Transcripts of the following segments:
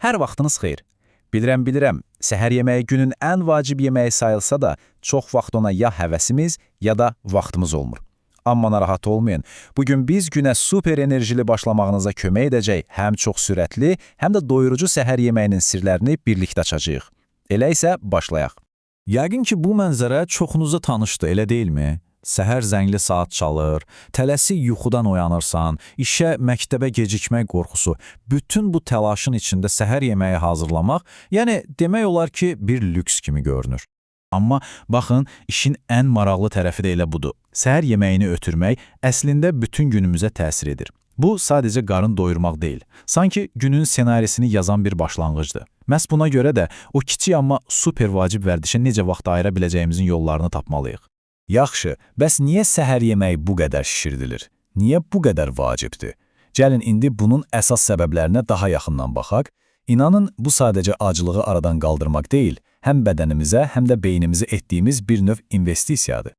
Hər vaxtınız xeyir. Bilirəm, səhər yeməyi günün ən vacib yeməyi sayılsa da, çox vaxt ona ya həvəsimiz, ya da vaxtımız olmur. Amma narahat olmayın, bugün biz günə super enerjili başlamağınıza kömək edəcək həm çox sürətli, həm də doyurucu səhər yeməyinin sirlərini birlikdə açacağıq. Elə isə başlayaq. Yəqin ki, bu mənzərə çoxunuza tanışdır, elə deyilmi? Səhər zəngli saat çalır, tələsi yuxudan oyanırsan, işə, məktəbə gecikmək qorxusu, bütün bu təlaşın içində səhər yeməyi hazırlamaq, yəni demək olar ki, bir lüks kimi görünür. Amma baxın, işin ən maraqlı tərəfi də elə budur. Səhər yeməyini ötürmək əslində bütün günümüzə təsir edir. Bu, sadəcə qarın doyurmaq deyil. Sanki günün senarisini yazan bir başlanğıcdır. Məhz buna görə də o kiçik amma super vacib vərdişə necə vaxt ayıra biləcəyimizin yollarını tapmalıyıq. Yaxşı, bəs niyə səhər yeməyi bu qədər şişirdilir? Niyə bu qədər vacibdir? Gəlin indi bunun əsas səbəblərinə daha yaxından baxaq. İnanın, bu sadəcə acılığı aradan qaldırmaq deyil, həm bədənimizə, həm də beynimizə etdiyimiz bir növ investisiyadır.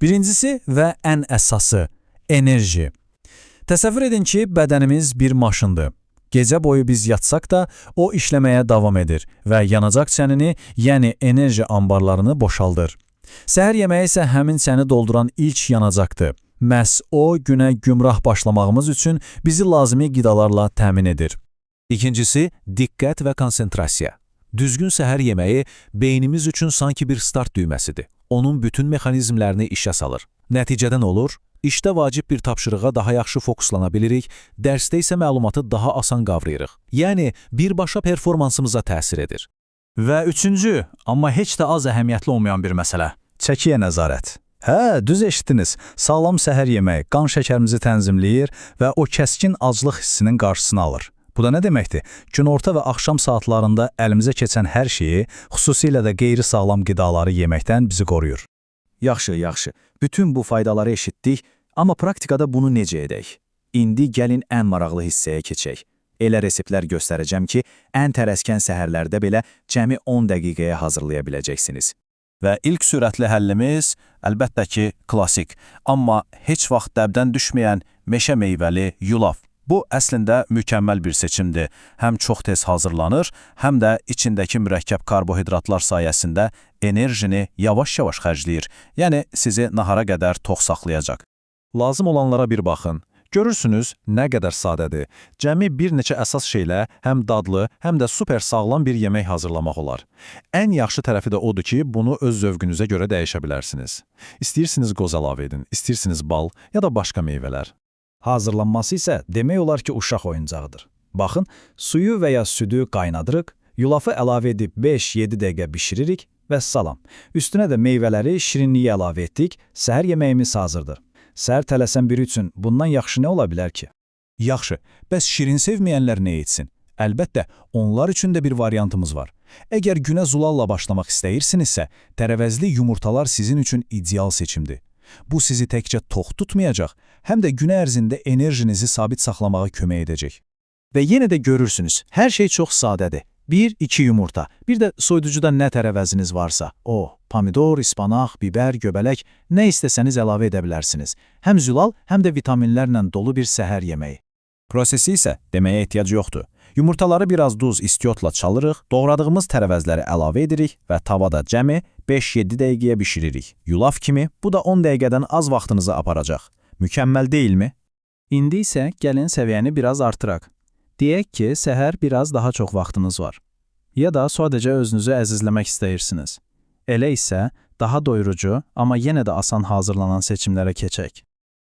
Birincisi və ən əsası, enerji. Təsəvvür edin ki, bədənimiz bir maşındır. Gecə boyu biz yatsaq da, o işləməyə davam edir və yanacaq çənini, yəni enerji ambarlarını boşaldır. Səhər yeməyi isə həmin səni dolduran ilk yanacaqdır. Məhz o, günə gümrah başlamağımız üçün bizi lazımi qidalarla təmin edir. İkincisi, diqqət və konsentrasiya. Düzgün səhər yeməyi beynimiz üçün sanki bir start düyməsidir. Onun bütün mexanizmlərini işə salır. Nəticədə nə olur? İşdə vacib bir tapşırığa daha yaxşı fokuslana bilirik, dərsdə isə məlumatı daha asan qavrayırıq. Yəni, birbaşa performansımıza təsir edir. Və üçüncü, amma heç də az əhəmiyyətli olmayan bir məsələ. Çəkiyə nəzarət. Hə, düz eşitdiniz. Sağlam səhər yeməyi qan şəkərimizi tənzimləyir və o kəskin aclıq hissinin qarşısını alır. Bu da nə deməkdir? Günorta və axşam saatlarında əlimizə keçən hər şeyi, xüsusilə də qeyri-sağlam qidaları yeməkdən bizi qoruyur. Yaxşı. Bütün bu faydaları eşitdik, amma praktikada bunu necə edək? İndi gəlin ən maraqlı hissəyə keçək. Elə reseptlər göstərəcəm ki, ən tərəskən səhərlərdə belə cəmi 10 dəqiqəyə hazırlaya biləcəksiniz. Və ilk sürətli həllimiz, əlbəttə ki, klassik, amma heç vaxt dəbdən düşməyən meşə meyvəli yulaf. Bu, əslində mükəmməl bir seçimdir. Həm çox tez hazırlanır, həm də içindəki mürəkkəb karbohidratlar sayəsində enerjini yavaş-yavaş xərcləyir, yəni sizi nahara qədər tox saxlayacaq. Lazım olanlara bir baxın. Görürsünüz, nə qədər sadədir. Cəmi bir neçə əsas şeylə həm dadlı, həm də super sağlam bir yemək hazırlamaq olar. Ən yaxşı tərəfi də odur ki, bunu öz zövqünüzə görə dəyişə bilərsiniz. İstəyirsiniz qoz əlavə edin, istəyirsiniz bal ya da başqa meyvələr. Hazırlanması isə demək olar ki, uşaq oyuncağıdır. Baxın, suyu və ya südü qaynadırıq, yulafı əlavə edib 5-7 dəqiqə bişiririk və salam. Üstünə də meyvələri, şirinliyi əlavə etdik, səhər yeməyimiz hazırdır. Səhər tələsən biri üçün bundan yaxşı nə ola bilər ki? Yaxşı, bəs şirin sevməyənlər nə etsin? Əlbəttə, onlar üçün də bir variantımız var. Əgər günə zulalla başlamaq istəyirsinizsə, tərəvəzli yumurtalar sizin üçün ideal seçimdir. Bu sizi təkcə tox tutmayacaq, həm də gün ərzində enerjinizi sabit saxlamağa kömək edəcək. Və yenə də görürsünüz, hər şey çox sadədir. 1-2 yumurta, bir də soyuducuda nə tərəvəziniz varsa, pomidor, ispanaq, biber, göbələk, nə istəsəniz əlavə edə bilərsiniz. Həm zülal, həm də vitaminlərlə dolu bir səhər yeməyi. Prosesi isə deməyə ehtiyac yoxdur. Yumurtaları biraz duz istiotla çalırıq, doğradığımız tərəvəzləri əlavə edirik və tavada cəmi 5-7 dəqiqəyə bişiririk. Yulaf kimi, bu da 10 dəqiqədən az vaxtınızı aparacaq. Mükəmməl deyilmi? İndi isə gəlin səviyyəni biraz artıraq. Deyək ki, səhər biraz daha çox vaxtınız var. Ya da sadəcə özünüzü əzizləmək istəyirsiniz. Elə isə daha doyurucu, amma yenə də asan hazırlanan seçimlərə keçək.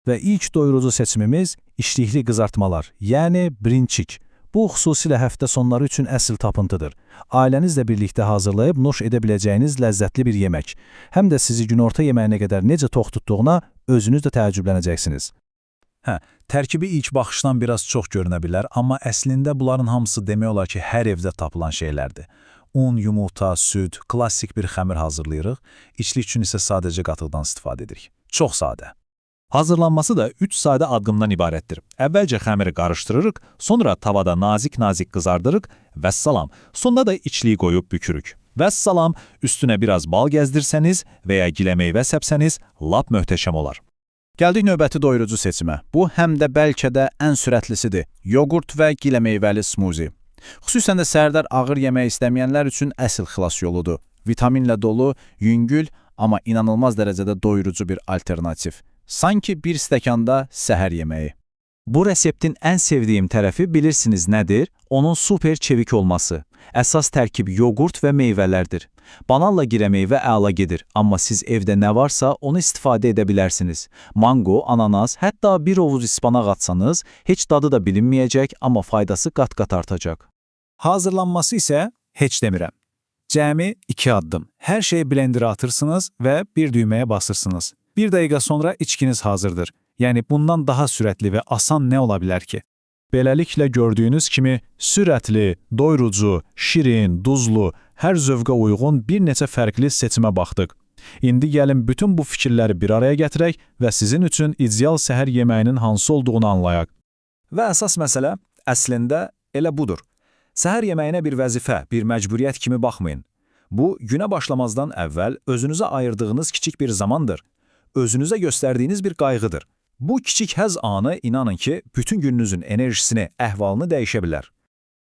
Və ilk doyurucu seçimimiz içlikli qızartmalar, yəni brinçik. Bu, xüsusilə həftə sonları üçün əsl tapıntıdır. Ailənizlə birlikdə hazırlayıb nuş edə biləcəyiniz ləzzətli bir yemək. Həm də sizi günorta yeməyinə qədər necə tox tutduğuna özünüz də təəccüblənəcəksiniz. Tərkibi ilk baxışdan biraz çox görünə bilər, amma əslində bunların hamısı demək olar ki, hər evdə tapılan şeylərdir. Un, yumurta, süd, klassik bir xəmir hazırlayırıq, içlik üçün isə sadəcə qatıqdan istifadə edirik. Çox sadə. Hazırlanması da 3 sadə addımdan ibarətdir. Əvvəlcə xəmiri qarışdırırıq, sonra tavada nazik-nazik qızardırıq, vəssalam. Sonda da içliyi qoyub bükürük. Vəssalam, üstünə biraz bal gəzdirsəniz və ya gilə meyvə səpsəniz, lap möhtəşəm olar. Gəldik növbəti doyurucu seçimə. Bu, həm də bəlkə də ən sürətlisidir. Yoğurt və gilə meyvəli smuzi. Xüsusən də səhərlər ağır yemək istəməyənlər üçün əsl xilas yoludur. Vitaminlə dolu, yüngül, amma inanılmaz dərəcədə doyurucu bir alternativ. Sanki bir stəkanda səhər yeməyi. Bu reseptin ən sevdiyim tərəfi bilirsiniz nədir? Onun super çevik olması. Əsas tərkib yoğurt və meyvələrdir. Banalla girə meyvə əla gedir, amma siz evdə nə varsa onu istifadə edə bilərsiniz. Mango, ananas, hətta bir ovuz ispanaq atsanız heç dadı da bilinməyəcək, amma faydası qat-qat artacaq. Hazırlanması isə heç demirəm. Cəmi 2 addım. Hər şeyi blenderə atırsınız və bir düyməyə basırsınız. 1 dəqiqə sonra içkiniz hazırdır. Yəni bundan daha sürətli və asan nə ola bilər ki? Beləliklə gördüyünüz kimi sürətli, doyurucu, şirin, duzlu, hər zövqə uyğun bir neçə fərqli seçimə baxdıq. İndi gəlin bütün bu fikirləri bir araya gətirək və sizin üçün ideal səhər yeməyinin hansı olduğunu anlayaq. Və əsas məsələ əslində elə budur. Səhər yeməyinə bir vəzifə, bir məcburiyyət kimi baxmayın. Bu, günə başlamazdan əvvəl özünüzə ayırdığınız kiçik bir zamandır. Özünüzə göstərdiyiniz bir qayğıdır. Bu kiçik həzz anı inanın ki, bütün gününüzün enerjisini, əhvalını dəyişə bilər.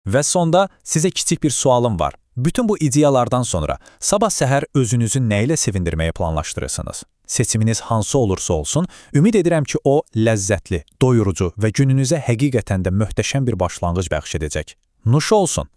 Və sonda sizə kiçik bir sualım var. Bütün bu ideyalardan sonra sabah səhər özünüzü nə ilə sevindirməyi planlaşdırırsınız? Seçiminiz hansı olursa olsun, ümid edirəm ki, o ləzzətli, doyurucu və gününüzə həqiqətən də möhtəşəm bir başlanğıc bəxş edəcək. Nuş olsun!